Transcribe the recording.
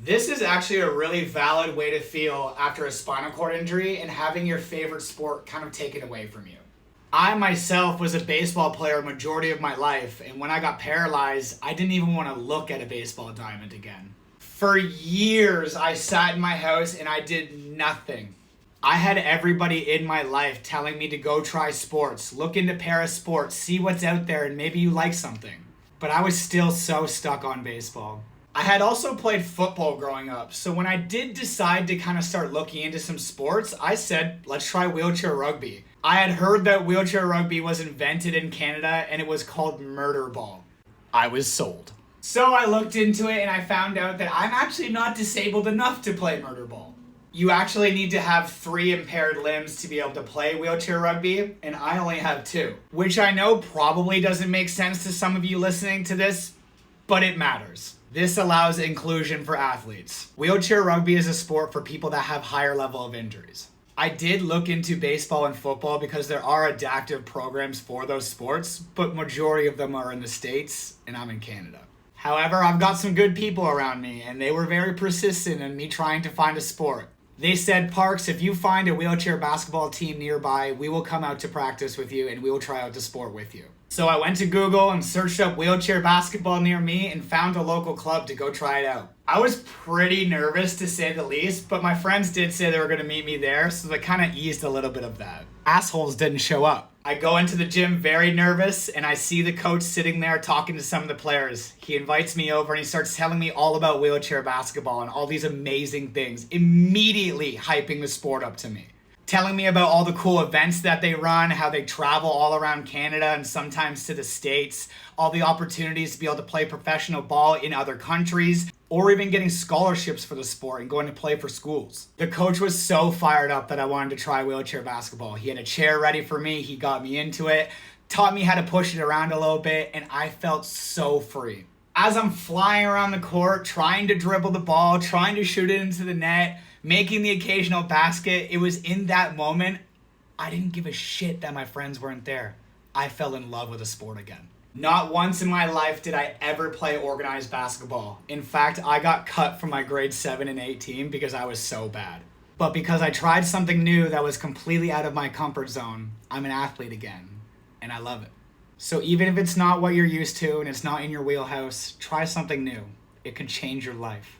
This is actually a really valid way to feel after a spinal cord injury and having your favorite sport kind of taken away from you. I myself was a baseball player majority of my life, and when I got paralyzed, I didn't even want to look at a baseball diamond again. For years, I sat in my house and I did nothing. I had everybody in my life telling me to go try sports, look into para sports, see what's out there, and maybe you like something. But I was still so stuck on baseball. I had also played football growing up, so when I did decide to kind of start looking into some sports, I said, let's try wheelchair rugby. I had heard that wheelchair rugby was invented in Canada and it was called murder ball. I was sold. So I looked into it and I found out that I'm actually not disabled enough to play murder ball. You actually need to have 3 impaired limbs to be able to play wheelchair rugby, and I only have 2. Which I know probably doesn't make sense to some of you listening to this, but it matters. This allows inclusion for athletes. Wheelchair rugby is a sport for people that have higher level of injuries. I did look into baseball and football because there are adaptive programs for those sports, but majority of them are in the States and I'm in Canada. However, I've got some good people around me and they were very persistent in me trying to find a sport. They said, Parks, if you find a wheelchair basketball team nearby, we will come out to practice with you and we will try out the sport with you. So I went to Google and searched up wheelchair basketball near me and found a local club to go try it out. I was pretty nervous to say the least, but my friends did say they were going to meet me there, so that kind of eased a little bit of that. Assholes didn't show up. I go into the gym very nervous and I see the coach sitting there talking to some of the players. He invites me over and he starts telling me all about wheelchair basketball and all these amazing things, immediately hyping the sport up to me. Telling me about all the cool events that they run, how they travel all around Canada and sometimes to the States, all the opportunities to be able to play professional ball in other countries, or even getting scholarships for the sport and going to play for schools. The coach was so fired up that I wanted to try wheelchair basketball. He had a chair ready for me, he got me into it, taught me how to push it around a little bit, and I felt so free. As I'm flying around the court, trying to dribble the ball, trying to shoot it into the net, making the occasional basket, it was in that moment, I didn't give a shit that my friends weren't there. I fell in love with the sport again. Not once in my life did I ever play organized basketball. In fact, I got cut from my grade 7 and 8 team because I was so bad. But because I tried something new that was completely out of my comfort zone, I'm an athlete again, and I love it. So even if it's not what you're used to and it's not in your wheelhouse, try something new. It can change your life.